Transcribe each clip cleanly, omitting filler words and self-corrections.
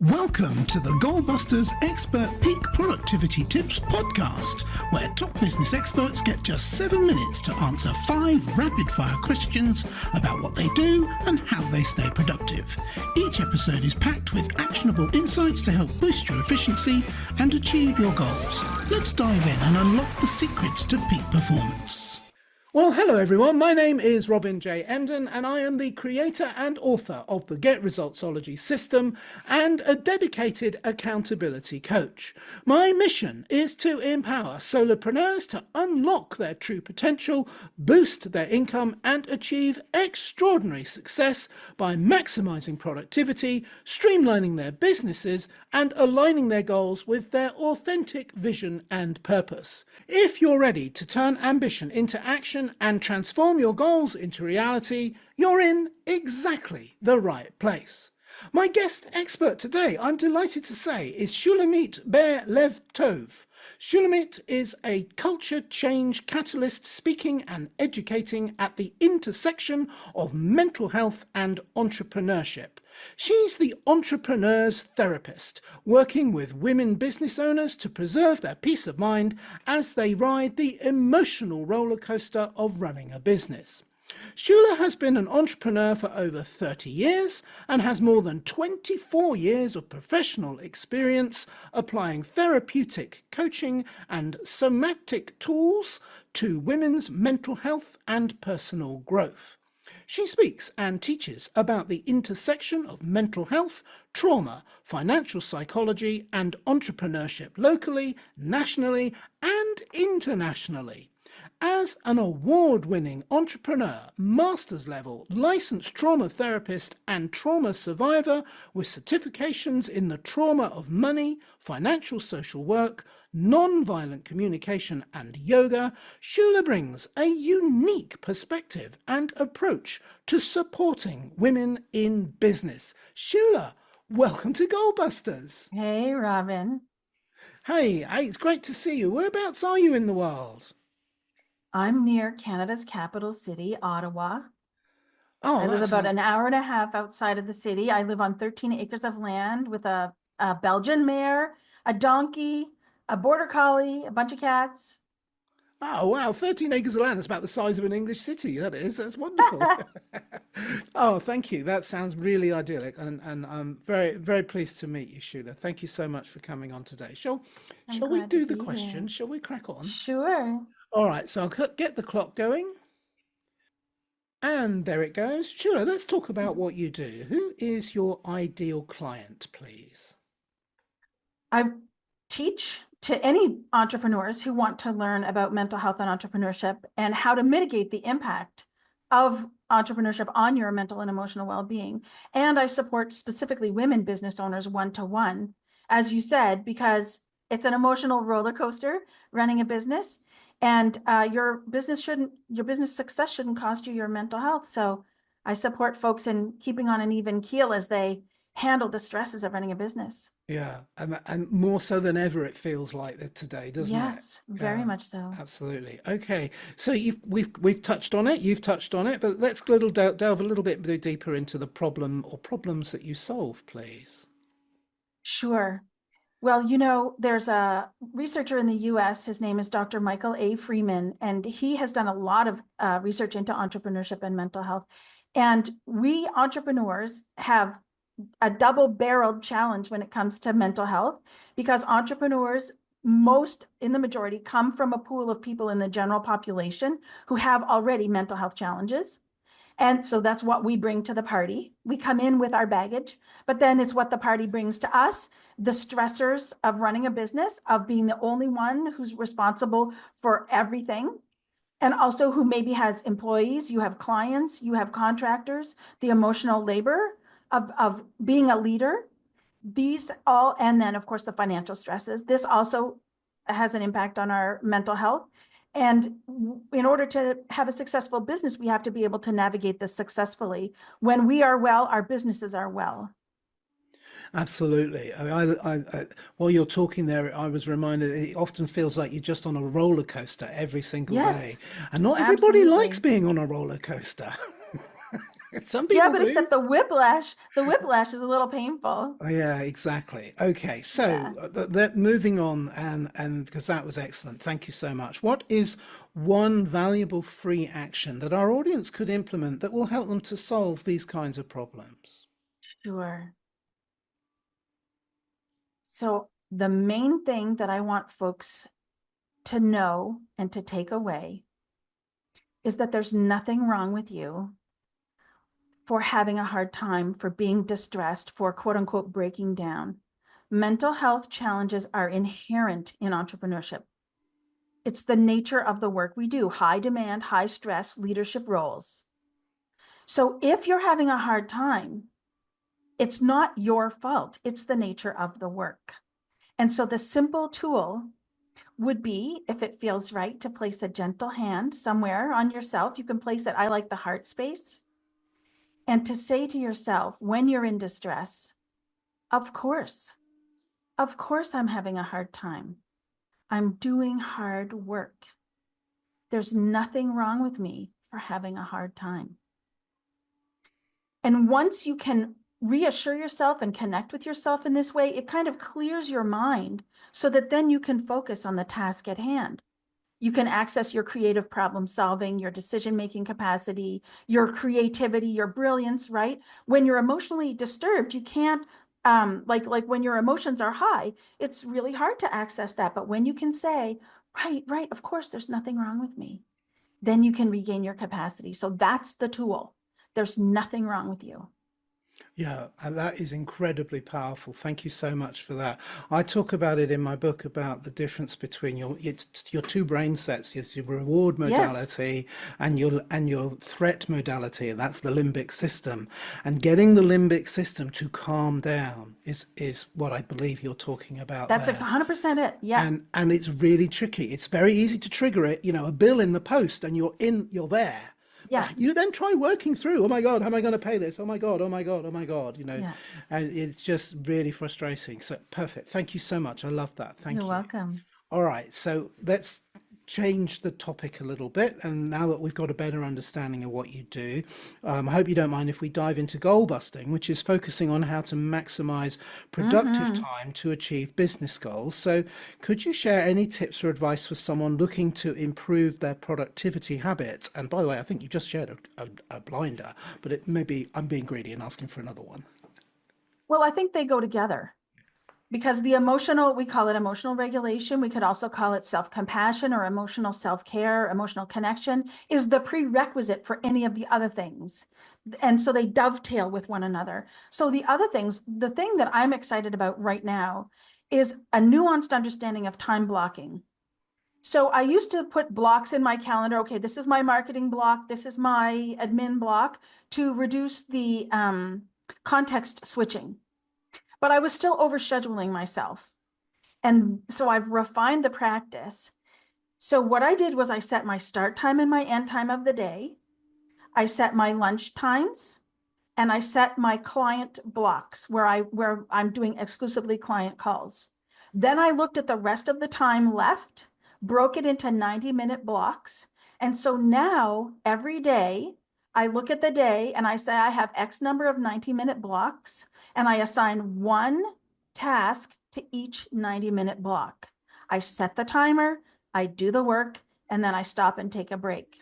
Welcome to the Goalbusters Expert Peak Productivity Tips podcast, where top business experts get just 7 minutes to answer 5 rapid-fire questions about what they do and how they stay productive. Each episode is packed with actionable insights to help boost your efficiency and achieve your goals. Let's dive in and unlock the secrets to peak performance. Well, hello everyone. My name is Robin J. Emden, and I am the creator and author of the Get Resultsology system and a dedicated accountability coach. My mission is to empower solopreneurs to unlock their true potential, boost their income, and achieve extraordinary success by maximizing productivity, streamlining their businesses, and aligning their goals with their authentic vision and purpose. If you're ready to turn ambition into action and transform your goals into reality, you're in exactly the right place. My guest expert today, I'm delighted to say, is Shulamit Levtov. Shulamit is a culture change catalyst speaking and educating at the intersection of mental health and entrepreneurship. She's the entrepreneur's therapist, working with women business owners to preserve their peace of mind as they ride the emotional roller coaster of running a business. Shula has been an entrepreneur for over 30 years and has more than 24 years of professional experience applying therapeutic coaching and somatic tools to women's mental health and personal growth. She speaks and teaches about the intersection of mental health, trauma, financial psychology, and entrepreneurship locally, nationally, and internationally. As an award-winning entrepreneur, master's level, licensed trauma therapist and trauma survivor with certifications in the trauma of money, financial social work, non-violent communication and yoga, Shula brings a unique perspective and approach to supporting women in business. Shula, welcome to Goalbusters. Hey, Robin. Hey, it's great to see you. Whereabouts are you in the world? I'm near Canada's capital city, Ottawa. Oh, I live about an hour and a half outside of the city. I live on 13 acres of land with a Belgian mare, a donkey, a border collie, a bunch of cats. Oh, wow. 13 acres of land. That's about the size of an English city. That is. That's wonderful. Oh, thank you. That sounds really idyllic. And I'm very, very pleased to meet you, Shula. Thank you so much for coming on today. Shall we do the questions? Shall we crack on? Sure. All right. So I'll get the clock going. And there it goes. Shula, let's talk about what you do. Who is your ideal client, please? I teach to any entrepreneurs who want to learn about mental health and entrepreneurship and how to mitigate the impact of entrepreneurship on your mental and emotional well-being. And I support specifically women business owners one-to-one, as you said, because it's an emotional roller coaster running a business, and your business success shouldn't cost you your mental health. So I support folks in keeping on an even keel as they handle the stresses of running a business. Yeah, and more so than ever, it feels like that today, doesn't it? Yes, very much so. Absolutely. Okay, so we've touched on it. You've touched on it, but let's delve a little bit deeper into the problem or problems that you solve, please. Sure. Well, there's a researcher in the US, his name is Dr. Michael A. Freeman, and he has done a lot of research into entrepreneurship and mental health. And we entrepreneurs have a double-barreled challenge when it comes to mental health, because entrepreneurs, most in the majority, come from a pool of people in the general population who have already mental health challenges. And so that's what we bring to the party. We come in with our baggage, but then it's what the party brings to us, the stressors of running a business, of being the only one who's responsible for everything, and also who maybe has employees, you have clients, you have contractors, the emotional labor of being a leader. These all, and then of course the financial stresses. This also has an impact on our mental health. And in order to have a successful business, we have to be able to navigate this successfully. When we are well, our businesses are well. Absolutely. While you're talking there, I was reminded it often feels like you're just on a roller coaster every single day. And not everybody likes being on a roller coaster. Some Yeah, people but do. except the whiplash is a little painful. Oh, yeah, exactly. Okay, so Yeah, moving on, and because that was excellent, thank you so much. What is one valuable free action that our audience could implement that will help them to solve these kinds of problems? sure. So the main thing that I want folks to know and to take away is that there's nothing wrong with you for having a hard time, for being distressed, for quote unquote breaking down. Mental health challenges are inherent in entrepreneurship. It's the nature of the work we do, high demand, high stress leadership roles. So if you're having a hard time, it's not your fault. It's the nature of the work. And so the simple tool would be, if it feels right, to place a gentle hand somewhere on yourself. You can place it, I like the heart space, and to say to yourself when you're in distress, of course, I'm having a hard time. I'm doing hard work. There's nothing wrong with me for having a hard time. And once you can reassure yourself and connect with yourself in this way, it kind of clears your mind so that then you can focus on the task at hand. You can access your creative problem solving, your decision-making capacity, your creativity, your brilliance, right? When you're emotionally disturbed, you can't, like when your emotions are high, it's really hard to access that. But when you can say, right, of course, there's nothing wrong with me, then you can regain your capacity. So that's the tool. There's nothing wrong with you. Yeah, and that is incredibly powerful. Thank you so much for that. I talk about it in my book about the difference between your two brain sets, your reward Yes. modality and your threat modality, and that's the limbic system. And getting the limbic system to calm down is what I believe you're talking about That's there. 100% it. Yeah. And it's really tricky. It's very easy to trigger it, a bill in the post and you're there. Yeah. You then try working through, oh my God, how am I going to pay this? Oh my God, oh my God, oh my God, Yeah. and it's just really frustrating. So perfect. Thank you so much. I love that. You're Thank you. welcome. All right, so let's change the topic a little bit. And now that we've got a better understanding of what you do, I hope you don't mind if we dive into goal busting, which is focusing on how to maximize productive Mm-hmm. time to achieve business goals. So, could you share any tips or advice for someone looking to improve their productivity habits? And by the way, I think you just shared a blinder, but it maybe I'm being greedy and asking for another one. Well, I think they go together. Because the emotional, we call it emotional regulation. We could also call it self-compassion or emotional self-care, emotional connection is the prerequisite for any of the other things. And so they dovetail with one another. So the other things, the thing that I'm excited about right now is a nuanced understanding of time blocking. So I used to put blocks in my calendar. Okay, this is my marketing block. This is my admin block to reduce the context switching, but I was still overscheduling myself. And so I've refined the practice. So what I did was I set my start time and my end time of the day. I set my lunch times and I set my client blocks where I'm doing exclusively client calls. Then I looked at the rest of the time left, broke it into 90-minute blocks. And so now every day I look at the day and I say I have X number of 90-minute blocks and I assign one task to each 90-minute block. I set the timer, I do the work, and then I stop and take a break.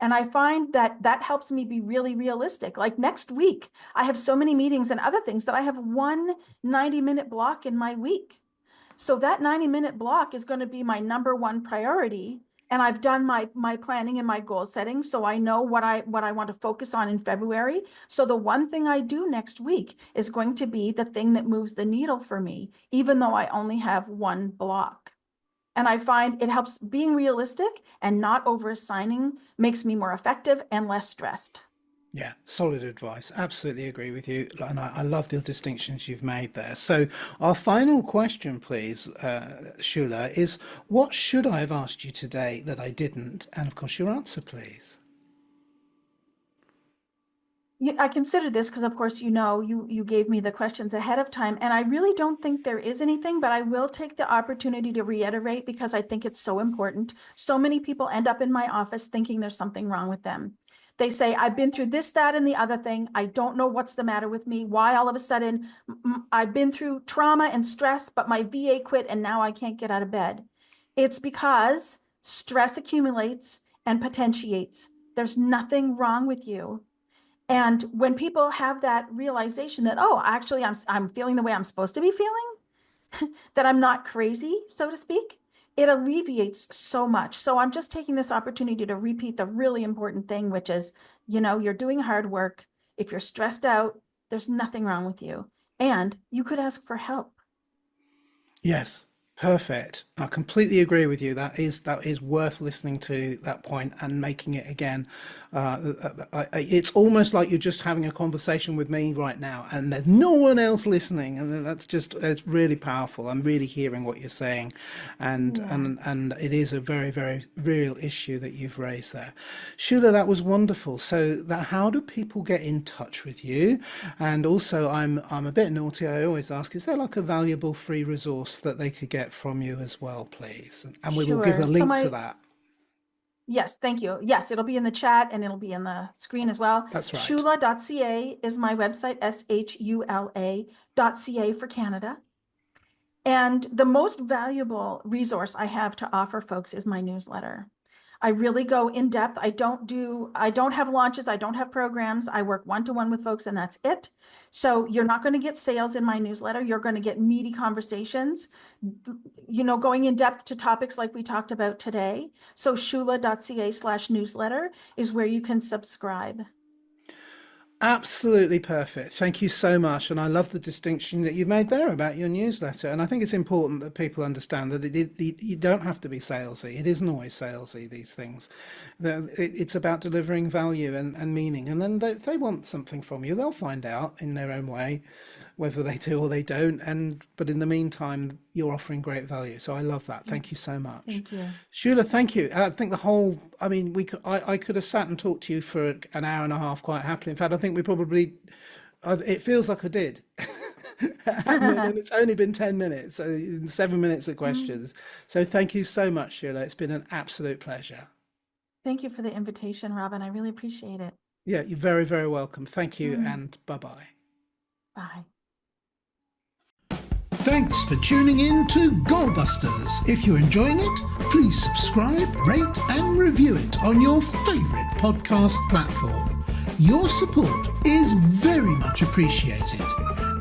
And I find that that helps me be really realistic. Like next week, I have so many meetings and other things that I have one 90-minute block in my week. So that 90-minute block is going to be my number one priority. And I've done my planning and my goal setting. So I know what I want to focus on in February. So the one thing I do next week is going to be the thing that moves the needle for me, even though I only have one block. And I find it helps being realistic and not over assigning makes me more effective and less stressed. Yeah, solid advice. Absolutely agree with you. And I love the distinctions you've made there. So, our final question, please, Shula, is what should I have asked you today that I didn't? And of course, your answer, please. I considered this because, of course, you gave me the questions ahead of time, and I really don't think there is anything, but I will take the opportunity to reiterate because I think it's so important. So many people end up in my office thinking there's something wrong with them. They say, I've been through this, that, and the other thing. I don't know what's the matter with me. Why all of a sudden I've been through trauma and stress, but my VA quit and now I can't get out of bed. It's because stress accumulates and potentiates. There's nothing wrong with you. And when people have that realization that, oh, actually, I'm feeling the way I'm supposed to be feeling, that I'm not crazy, so to speak, it alleviates so much. So I'm just taking this opportunity to repeat the really important thing, which is, you're doing hard work. If you're stressed out, there's nothing wrong with you. And you could ask for help. Yes. Perfect. I completely agree with you. That is worth listening to that point and making it again. It's almost like you're just having a conversation with me right now, and there's no one else listening, and it's really powerful. I'm really hearing what you're saying, and it is a very, very real issue that you've raised there. Shula, that was wonderful. So how do people get in touch with you? And also, I'm a bit naughty. I always ask, is there like a valuable free resource that they could get from you as well, please? And we will give a link to that. Yes, thank you. Yes, it'll be in the chat and it'll be in the screen as well. That's right. Shula.ca is my website, SHULA.ca for Canada. And the most valuable resource I have to offer folks is my newsletter. I really go in depth. I don't have launches. I don't have programs. I work one-to-one with folks and that's it. So you're not going to get sales in my newsletter. You're going to get meaty conversations, going in depth to topics like we talked about today. So shula.ca/newsletter is where you can subscribe. Absolutely perfect. Thank you so much. And I love the distinction that you've made there about your newsletter. And I think it's important that people understand that you don't have to be salesy. It isn't always salesy, these things. It's about delivering value and meaning. And then if they want something from you, they'll find out in their own way, whether they do or they don't. But in the meantime, you're offering great value. So I love that. Thank you so much. Thank you. Shula, thank you. I think I could have sat and talked to you for an hour and a half quite happily. In fact, I think it feels like I did. And it's only been 10 minutes, so 7 minutes of questions. So thank you so much, Shula. It's been an absolute pleasure. Thank you for the invitation, Robin. I really appreciate it. Yeah, you're very, very welcome. Thank you, and bye-bye. Bye. Thanks for tuning in to Goalbusters. If you're enjoying it, please subscribe, rate and review it on your favourite podcast platform. Your support is very much appreciated.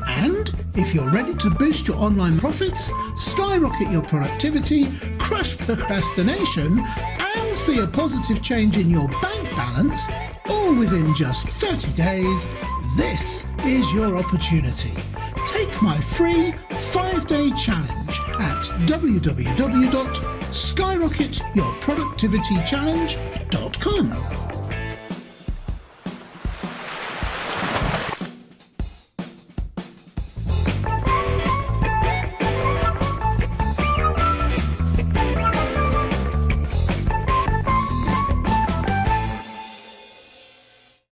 And if you're ready to boost your online profits, skyrocket your productivity, crush procrastination and see a positive change in your bank balance, all within just 30 days, this is your opportunity. Take my free 5-day challenge at www.skyrocketyourproductivitychallenge.com.